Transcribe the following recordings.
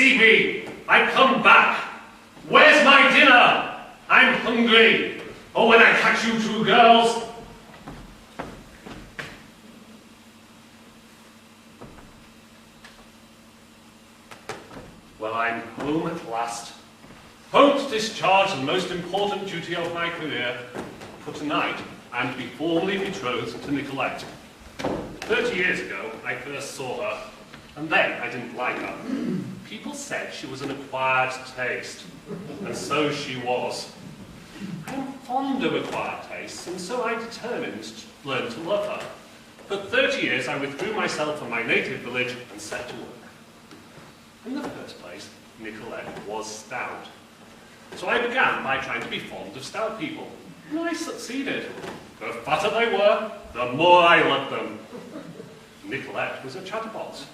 deceive me. I come back. Where's my dinner? I'm hungry. Oh, when I catch you two girls. Well, I'm home at last. Home to discharge the most important duty of my career. For tonight, I'm to be formally betrothed to Nicolette. 30 years ago, I first saw her, and then I didn't like her. People said she was an acquired taste, and so she was. I'm fond of acquired tastes, and so I determined to learn to love her. For 30 years, I withdrew myself from my native village and set to work. In the first place, Nicolette was stout. So I began by trying to be fond of stout people, and I succeeded. The fatter they were, the more I loved them. Nicolette was a chatterbox.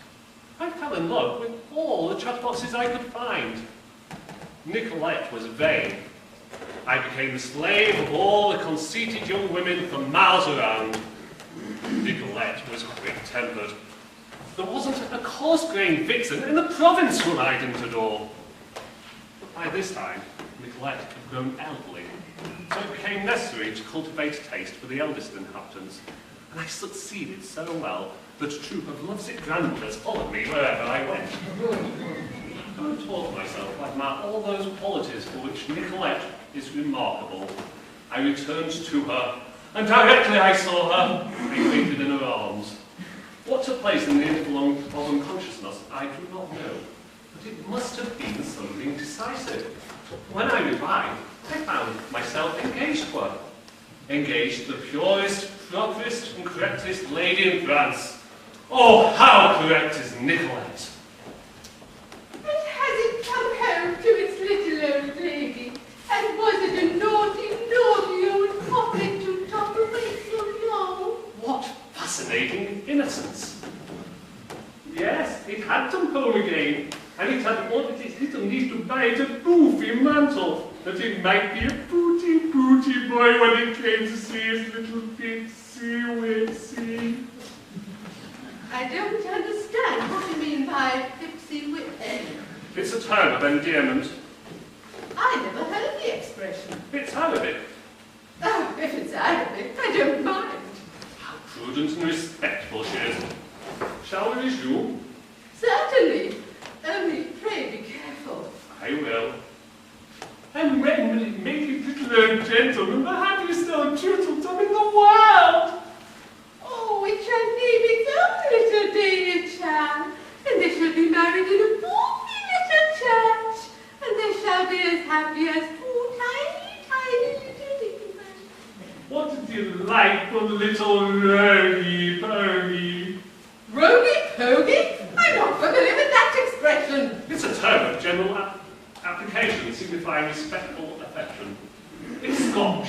I fell in love with all the chatterboxes I could find. Nicolette was vain. I became the slave of all the conceited young women for miles around. Nicolette was quick-tempered. There wasn't a coarse-grained vixen in the province whom I didn't adore. But by this time, Nicolette had grown elderly, so it became necessary to cultivate a taste for the eldest inhabitants, and I succeeded so well that a troop of lovesick grandmothers followed me wherever I went. I taught myself to admire all those qualities for which Nicolette is remarkable. I returned to her, and directly I saw her, I fainted in her arms. What took place in the interval of unconsciousness, I do not know, but it must have been something decisive. When I revived, I found myself engaged to her. Engaged to the purest, properest, and correctest lady in France. Oh, how correct is Nicolette! But has it come home to its little old lady? And was it a naughty, naughty old coffin to tolerate so long? What fascinating innocence! Yes, it had come home again, and it had wanted its little niece to buy it a boofy mantle, that it might be a booty boy when it came to see his little bitsy witsy. I don't understand what you mean by pipsy whippy. It's a term of endearment. I never heard the expression. It's Arabic. Oh, if it's Arabic, I don't mind. How prudent and respectful she is. Shall we resume? Certainly. Only pray be careful. I will. And when will it make you little old gentleman the happiest old turtledom in the world? Oh, it shall name its own little David child, and they shall be married in a poky little church, and they shall be as happy as two tiny little dingymen. What a delightful little roly-poly. Roly-poly? I'm not familiar with that expression. It's a term of general application signifying respectful affection. It's Scotch.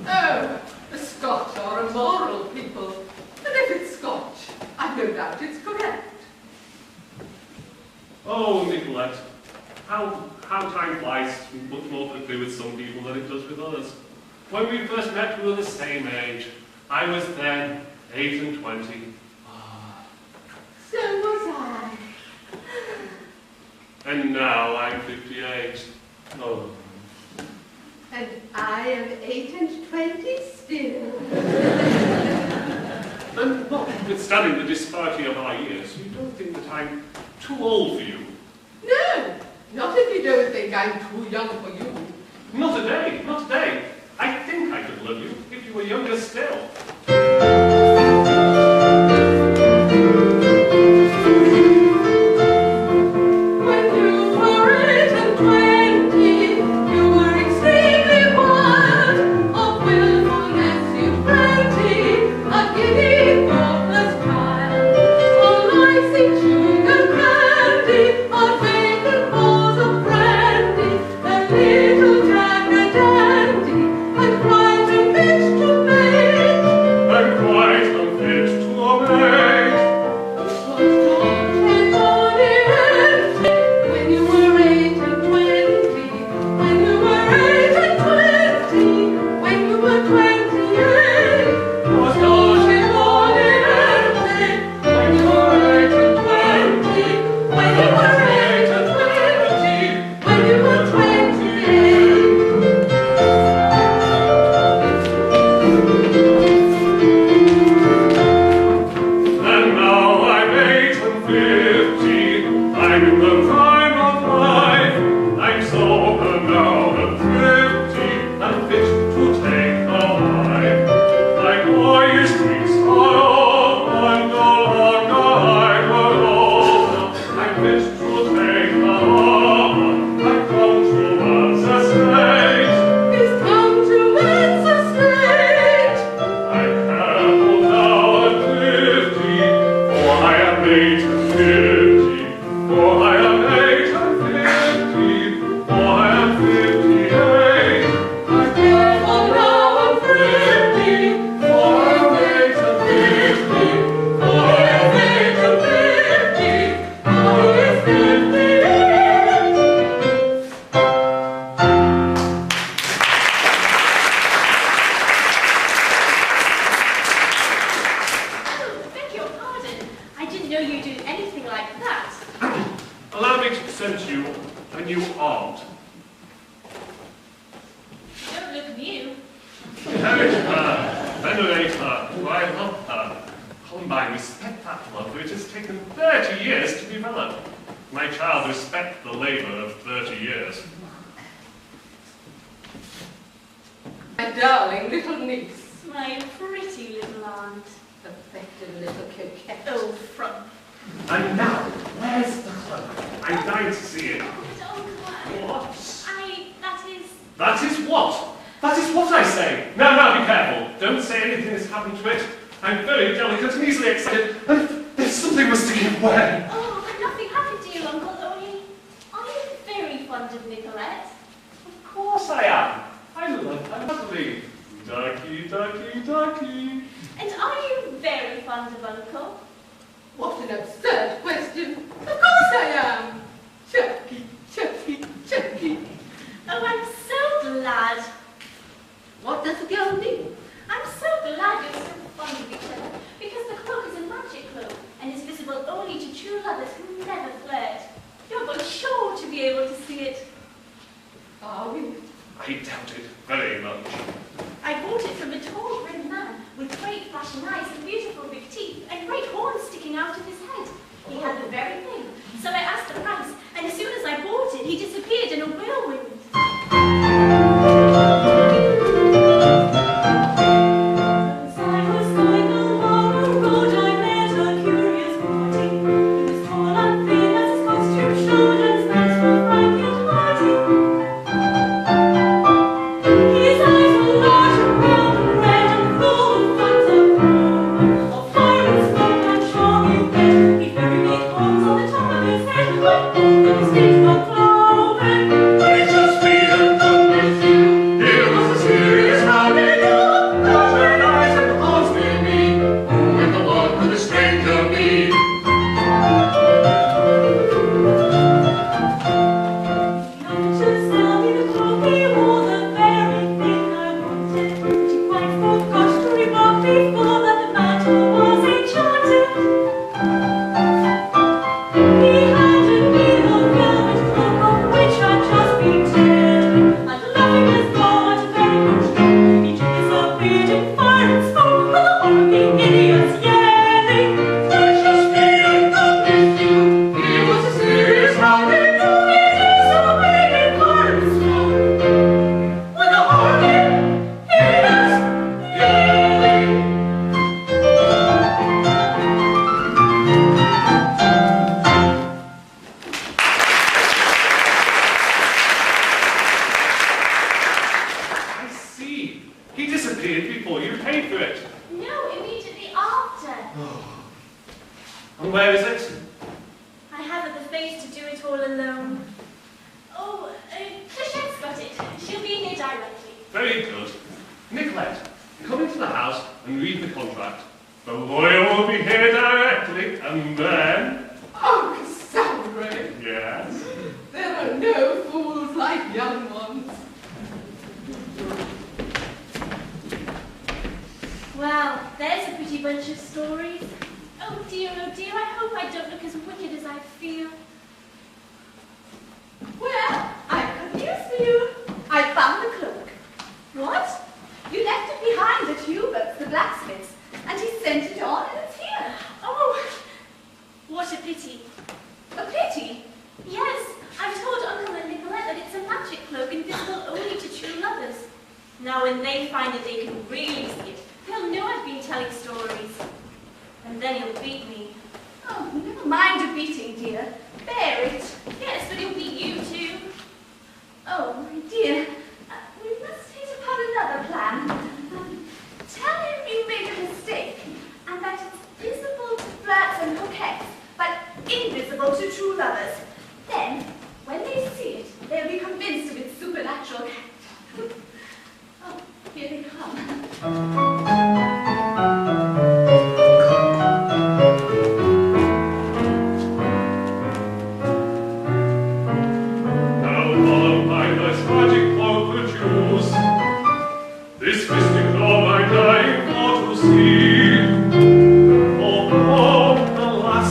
Oh, the Scotch are a moral people, and if it's Scotch, I've no doubt it's correct. Oh, Nicolette, how time flies much more quickly with some people than it does with others. When we first met, we were the same age. I was then 8 and 20. So was I. And now I'm 58. Oh. And I am 8 and 20 still. And notwithstanding the disparity of our years, you don't think that I'm too old for you? No, not if you don't think I'm too young for you. Not a day, not a day. I think I could love you if you were younger still. you do anything like that. Allow me to present you a new aunt. You don't look new. Cherish her, venerate her, for I love her. Columbine, respect that love, for it has taken 30 years to develop. My child, respect the labor of 30 years. My darling little niece. My pretty little aunt. Affected little coquette. Oh, frump. And now, where's the cloak? I'm dying to see it. Oh, but Uncle, What? that is... That is what? That is what I say. Now, be careful. Don't say anything has happened to it. I'm very delicate and easily excited, and there's something must to give way. Oh, but nothing happened to you, Uncle, only are you very fond of Nicolette? Of course I am. I love her lovely. Ducky, ducky, ducky. And are you very fond of Uncle? What an absurd question. Of course I am. Chucky, Chucky, Chucky. Oh, I'm so glad. What does the girl mean? I'm so glad you're so fond of each other, because the cloak is a magic cloak, and is visible only to true lovers who never flirt. You're both sure to be able to see it. Are we? I doubt it very much. I bought it from a tall, grim man, with great flashing eyes and beautiful big teeth, and great horns sticking out of his head. He had the very thing, so I asked the price, and as soon as I bought it, he disappeared in a whirlwind. Oh, alas,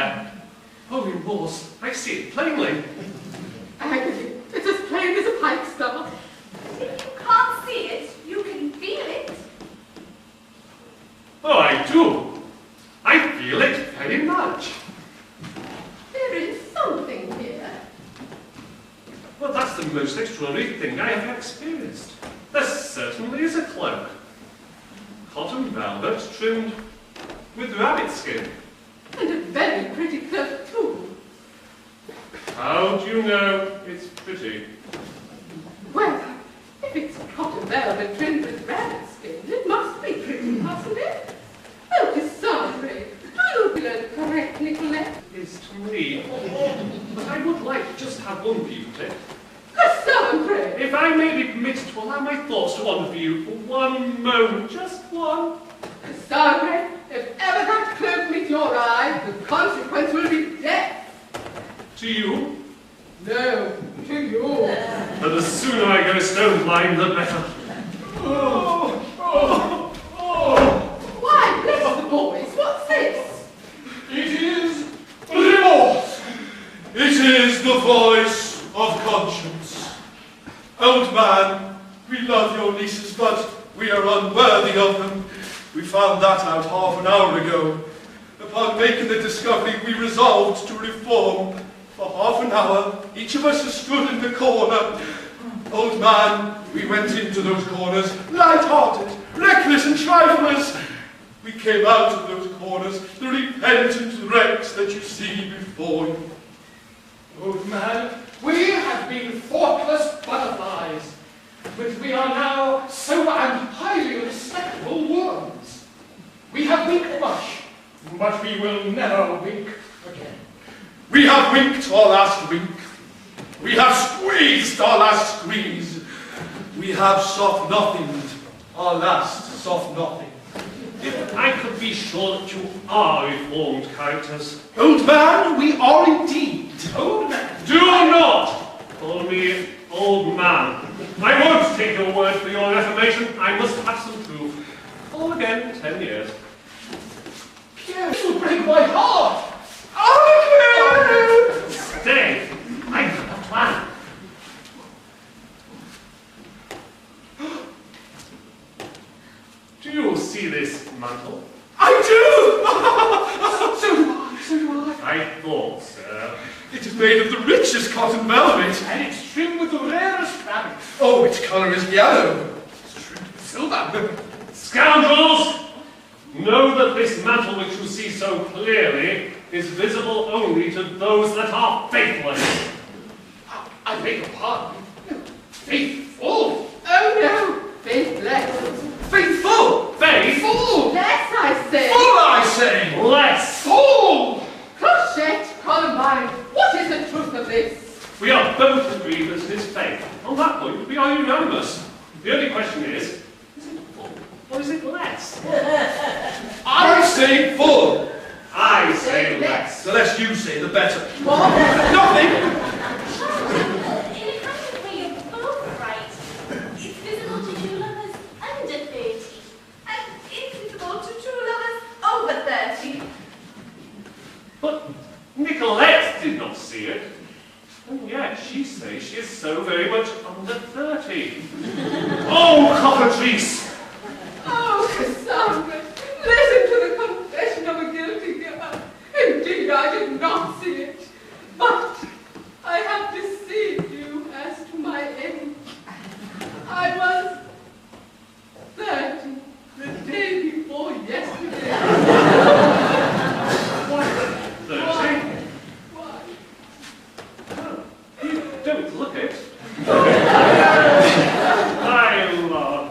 there. Oh, remorse. I see it plainly. Agony. It's as plain as a pikestaff. If you can't see it, you can feel it. Oh, I do. I feel it very much. There is something here. Well, that's the most extraordinary thing I ever experienced. There certainly is a cloak. Cotton velvet trimmed with rabbit skin. And a very pretty cloak, too. How do you know it's pretty? Well, if it's cotton velvet trimmed with rabbit skin, it must be pretty, mustn't it? Oh, Cassandra, do you learn correct, Nicolette? It's to me. But I would like to just have one view of it. Cassandra! If I may be permitted to allow my thoughts to wander for you for one moment, just one. Cassandra, if ever that cloak meets your eye, the consequence will be death. To you, No, to you. and the sooner I go stone blind, the better. Why, bless the boys, what's this? It is remorse. It is the voice of conscience. Old man, we love your nieces, but we are unworthy of them. We found that out half an hour ago. Upon making the discovery, we resolved to reform. For half an hour, each of us has stood in the corner. Old man, we went into those corners, light-hearted, reckless and triflers. We came out of those corners, the repentant wrecks that you see before you. Old man, we have been thoughtless butterflies, but we are now sober and highly respectable worms. We have winked much, but we will never wink again. We have winked our last wink. We have squeezed our last squeeze. We have soft nothinged our last soft nothing. If I could be sure that you are reformed characters. Old man, we are indeed. Old man, Do not call me old man. I won't take your word for your reformation. I must have some proof. All again, 10 years. Pierre, this will break my heart. Stay. I have a plan. Do you see this mantle? I do! So do I. I thought so. It is made of the richest cotton velvet. And it's trimmed with the rarest fabric. Oh, its colour is yellow. It's trimmed with silver. Scoundrels! Know that this mantle which you see so clearly is visible only to those that are faithless. I beg your pardon. Faithful. Oh no, faithless. Faithful! Faith? Less, I say. Full, I say! Less! Fool. Clochette, Columbine, what is the truth of this? We are both agreed that it is faith. On that point, we are unanimous. The only question is it full or is it less? I say full. I say less. The less you say, the better. What? Nothing! In a kind of way, you're both right. It's visible to two lovers under 30, and invisible to two lovers over 30. But Nicolette did not see it. And yet she says she is so very much under 30. Oh, cockatrice! Oh, Cassandra, listen to the confession of a guilty girl. Indeed, I did not see it. But I have deceived you as to my age. I was 30 the day before yesterday. What? 30? Why? Oh, you don't look it. My lord.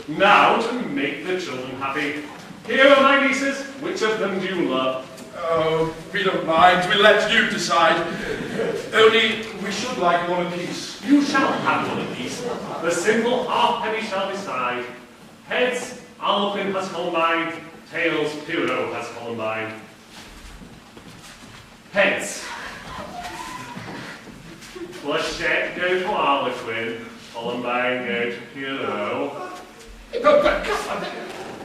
Now to make the children happy. Here are my nieces. Which of them do you love? Oh, we don't mind. We'll let you decide. Only, we should like one apiece. You shall have one apiece. The single halfpenny shall decide. Heads, Alpin has Columbine. Tails, Pierrot has Columbine. Heads. Flechette go to Harlequin. Columbine go to Pierrot. But Cassandra.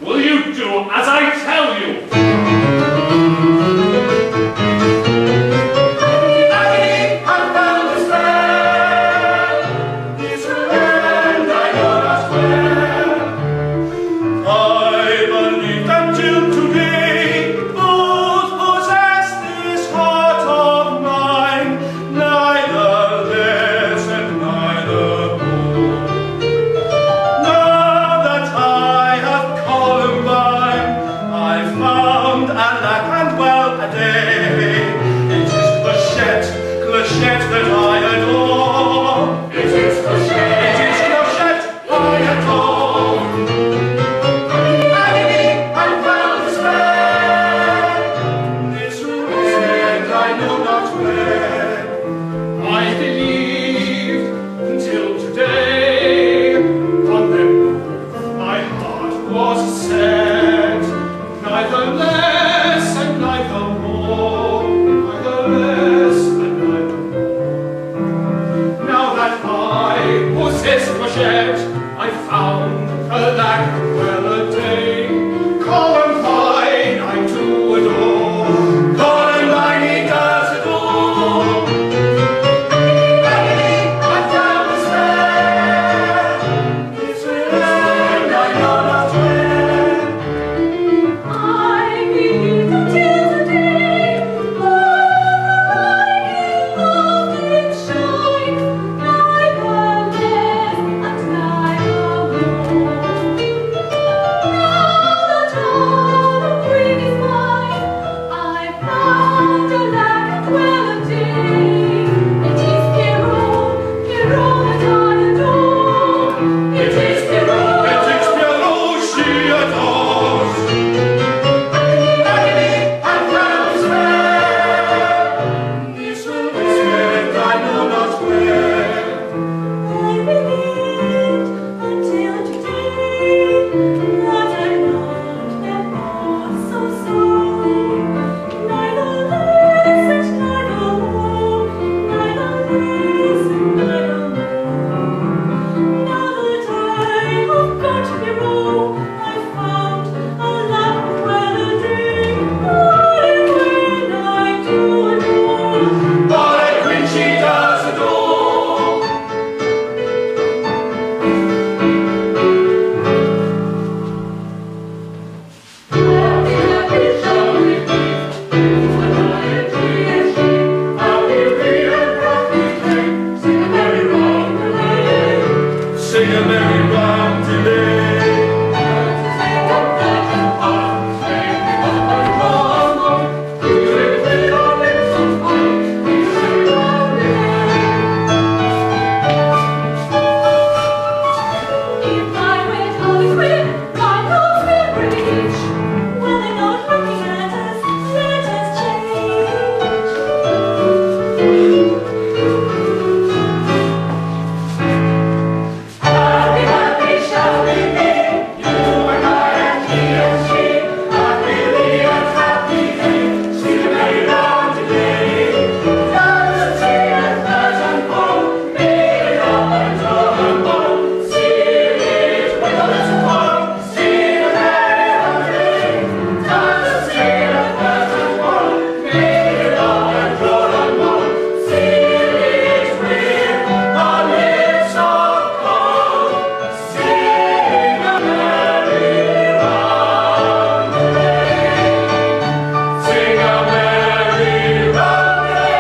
Will you do as I tell you? day. It is Clochette, Clochette that I adore. It is Clochette I adore. Agony and well despair. This room I know not where. I believed until today, on them my heart was set, neither less and neither more, neither less and neither more. Now that I possess Clochette, I found a lack well a day. Columbine I do adore, Columbine he does adore. Agony and well despair. This will end I know not where. I believed until today, I loved in shine, neither less and neither more. Now that all the queen is mine, I found a lack and well a day. It is Pierrot, Pierrot that I adore. It is Pierrot. It is Pierrot she adores. Agony and well despair. This will end I know not where. I believed until today that I loved them all so. Neither less and neither more, neither less and neither more. Now that I have got Pierrot, I found a lack of well a day. I when I do adore. But when she does adore. Happy, happy shall we be, Tynemout G&S. Happy we and happy day, sing a merry roundelay. Sing a merry roundelay. Sing a pleasant heart, sing a round, we will fill our lips of fun, we sing a roundelay. If I went all the quid, my hopes will reach. When they're not looking at us, let us change. Happy, happy shall we be, you and I and he and she. Happily and happily, sing a merry roundelay. Dance and sing and dance and bow, make it up and draw and bow. Sing it with a little bow, sing a merry roundelay. Dance and sing and dance and bow, make it up and draw and bow. Sing it with a lips of gold, sing a merry roundelay. Sing a merry roundelay.